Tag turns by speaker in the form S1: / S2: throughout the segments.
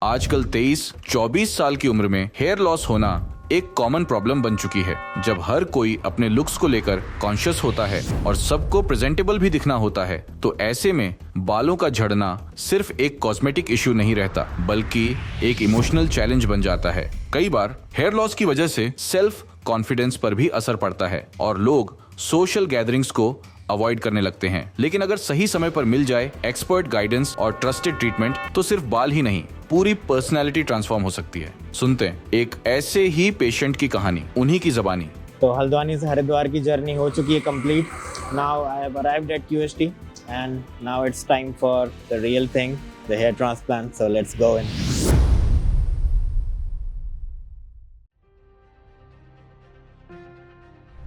S1: आजकल 23-24 साल की उम्र में हेयर लॉस होना एक कॉमन प्रॉब्लम बन चुकी है। जब हर कोई अपने लुक्स को लेकर कॉन्शियस होता है और सबको प्रेजेंटेबल भी दिखना होता है, तो ऐसे में बालों का झड़ना सिर्फ एक कॉस्मेटिक इश्यू नहीं रहता, बल्कि एक इमोशनल चैलेंज बन जाता है। कई बार हेयर लॉस की वजह से सेल्फ कॉन्फिडेंस पर भी असर पड़ता है और लोग सोशल गैदरिंग्स को अवॉइड करने लगते हैं। लेकिन अगर सही समय पर मिल जाए एक्सपर्ट गाइडेंस और ट्रस्टेड ट्रीटमेंट, तो सिर्फ बाल ही नहीं, पूरी पर्सनालिटी ट्रांसफॉर्म हो सकती है। सुनते हैं एक ऐसे ही पेशेंट की कहानी, उन्हीं की ज़बानी।
S2: तो हल्द्वानी से हरिद्वार की जर्नी हो चुकी है complete. Now I have arrived at QST and now it's time for the real thing, the hair transplant. So let's go in.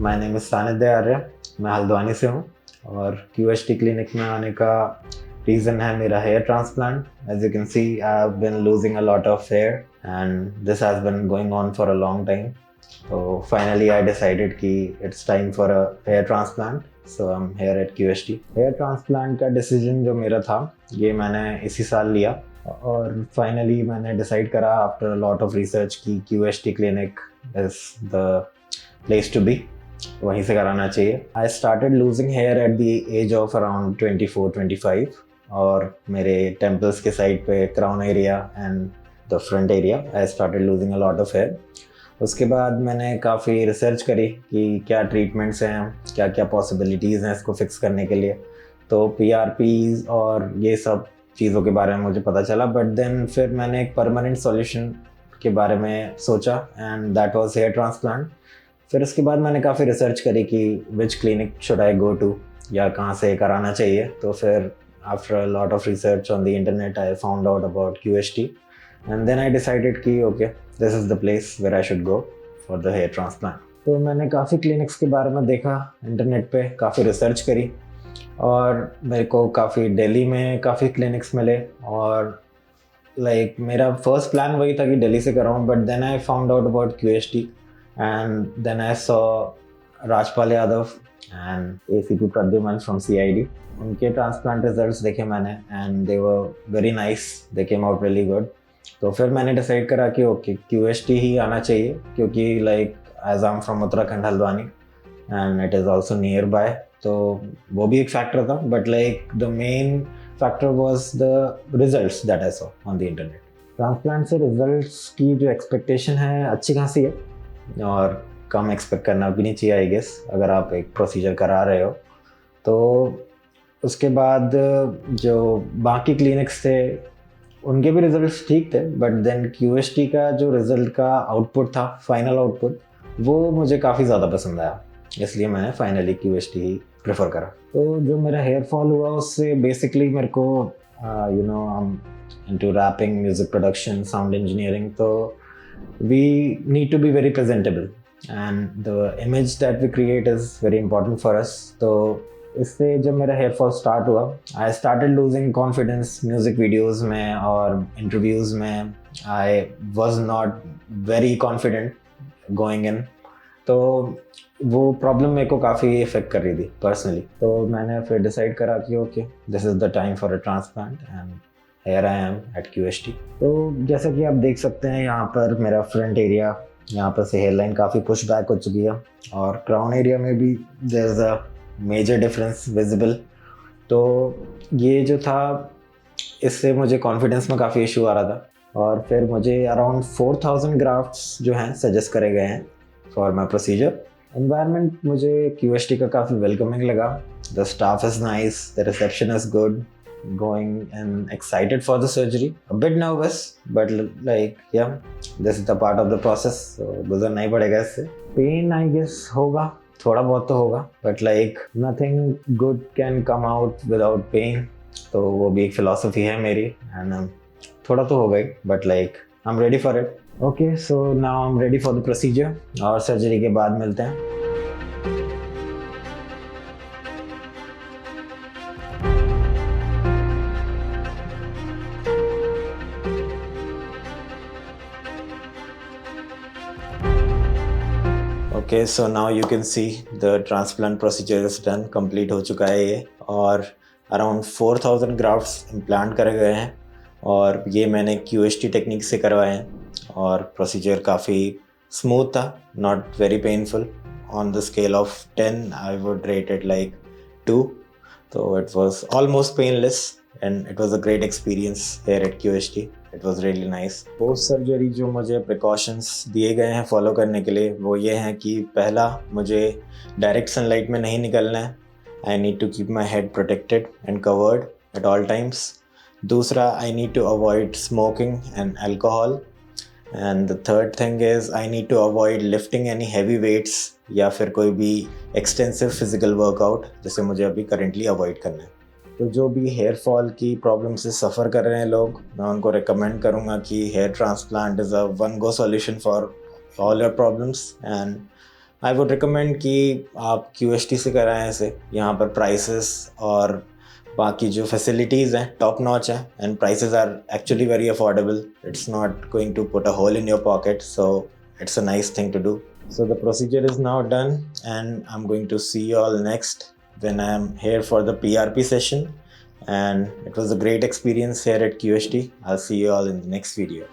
S2: My name is Sanidhya Arya, मैं हल्द्वानी से हूँ और QST क्लिनिक में आने का रीज़न है मेरा hair transplant. As you can see, I have been losing a lot of hair and this has been going on for a long time. तो फाइनली आई डिसाइडेड कि it's time for a hair transplant, so I am here at QST। Hair transplant का decision जो मेरा था, ये मैंने इसी साल लिया और फाइनली मैंने डिसाइड करा after a lot of research कि QST clinic is the place to be, वहीं से कराना चाहिए। I started losing hair at the age of around 24-25 और मेरे टेम्पल्स के साइड पे crown area and the front area I started losing a lot of hair. उसके बाद मैंने काफ़ी रिसर्च करी कि क्या ट्रीटमेंट्स हैं, क्या क्या पॉसिबिलिटीज़ हैं इसको फिक्स करने के लिए। तो PRPs और ये सब चीज़ों के बारे में मुझे पता चला, बट देन फिर मैंने एक परमानेंट सॉल्यूशन के बारे में सोचा and that was hair transplant. फिर उसके बाद मैंने काफ़ी रिसर्च करी कि which clinic should I go to, या कहाँ से कराना चाहिए। तो फिर after a lot of research on the internet I found out about QST and then I decided कि okay, this is the place where I should go for the hair transplant. तो मैंने काफ़ी क्लिनिक्स के बारे में देखा internet पे, काफ़ी रिसर्च करी और मेरे को काफ़ी दिल्ली में काफ़ी क्लिनिक्स मिले और लाइक मेरा फर्स्ट प्लान वही था कि दिल्ली से कराऊँ, but then I found out about QST and then I saw Rajpal Yadav and ACP Pradyuman from CID. उनके ट्रांसप्लांट रिजल्ट्स देखे मैंने and they were very nice, they came out really good. तो फिर मैंने डिसाइड करा कि okay, QST ही आना चाहिए, क्योंकि like as I am from Uttarakhand Haldwani and it is also nearby, तो वो भी एक फैक्टर था, but like the main factor was the results that I saw on the internet. Transplant से रिजल्ट्स की जो एक्सपेक्टेशन है अच्छी खासी है और कम एक्सपेक्ट करना भी नहीं चाहिए आई गेस, अगर आप एक प्रोसीजर करा रहे हो। तो उसके बाद जो बाकी क्लिनिक्स थे उनके भी रिजल्ट्स ठीक थे, बट देन QST का जो रिज़ल्ट का आउटपुट था, फाइनल आउटपुट, वो मुझे काफ़ी ज़्यादा पसंद आया, इसलिए मैंने फाइनली QST ही प्रेफर करा। तो जो मेरा हेयर फॉल हुआ उससे बेसिकली मेरे को I am into rapping, music production, sound engineering, तो we need to be very presentable and the image that we create is very important for us. तो इससे जब मेरा हेयर फॉल स्टार्ट हुआ, आई started losing confidence music videos में और interviews में। I was not very confident going in, तो वो प्रॉब्लम मेरे को काफ़ी इफेक्ट कर रही थी पर्सनली। तो मैंने फिर डिसाइड करा कि okay, this is the time for a transplant and here I am at QST। तो जैसा कि आप देख सकते हैं, यहाँ पर मेरा फ्रंट एरिया, यहाँ पर से हेयर लाइन काफ़ी पुश बैक हो चुकी है और क्राउन एरिया में भी there is a major difference visible. तो ये जो था, इससे मुझे कॉन्फिडेंस में काफ़ी इशू आ रहा था और फिर मुझे अराउंड 4000 ग्राफ्ट्स जो हैं सजेस्ट करे गए हैं फॉर माई प्रोसीजर। एनवायरनमेंट मुझे QST का काफ़ी वेलकमिंग लगा, the staff is nice, the reception is good, going and excited for the surgery, a bit nervous but like yeah, this is the part of the process, so गुजरना ही पड़ेगा इससे। Pen I guess होगा, थोड़ा बहुत तो होगा, but like nothing good can come out without pain, तो वो भी एक philosophy है मेरी and थोड़ा तो होगा ही, but like I'm ready for it. Okay, so now I'm ready for the procedure और सर्जरी के बाद मिलते हैं। Okay, so now you can see the transplant procedure is done, complete हो चुका है ये, और अराउंड 4000 ग्राफ्ट्स इम्प्लांट करे गए हैं और ये मैंने QST टेक्निक से करवाए हैं और प्रोसीजर काफ़ी स्मूथ था, not very painful. On the scale of 10 I would rate it like 2. तो it was almost painless and it was a great experience here at QST. It was really nice. Post surgery जो मुझे precautions दिए गए हैं follow करने के लिए वो ये हैं कि पहला, मुझे डायरेक्ट सनलाइट में नहीं निकलना है. I need to keep my head protected and covered at all times. दूसरा, I need to avoid smoking and alcohol. And the third thing is I need to avoid lifting any heavy weights या फिर कोई भी extensive physical workout जैसे मुझे अभी currently avoid करना है. तो जो भी हेयर फॉल की प्रॉब्लम से सफ़र कर रहे हैं लोग, मैं उनको रिकमेंड करूँगा कि hair transplant is a one go solution for all your problems. And I would recommend कि आप QST से कराएं इसे. यहाँ पर प्राइसेस और बाकी जो फैसिलिटीज़ हैं टॉप नॉच है and prices are actually very affordable. It's not going to put a hole in your pocket, so it's a nice thing to do. So the procedure is now done and I'm going to see you all next when I am here for the PRP session. And it was a great experience here at QST. I'll see you all in the next video.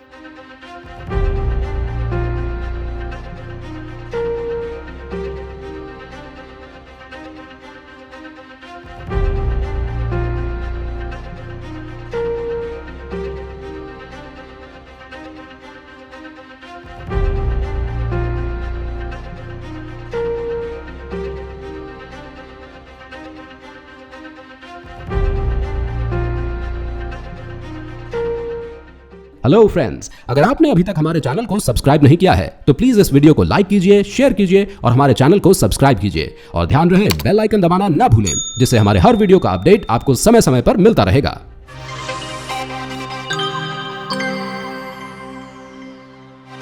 S3: Hello friends, अगर आपने अभी तक हमारे channel को subscribe नहीं किया है तो प्लीज इस वीडियो को लाइक कीजिए, शेयर कीजिए और हमारे चैनल को सब्सक्राइब कीजिए. और ध्यान रहे बेल आइकन दबाना ना भूलें, जिससे हमारे हर वीडियो का अपडेट आपको समय समय पर मिलता रहेगा.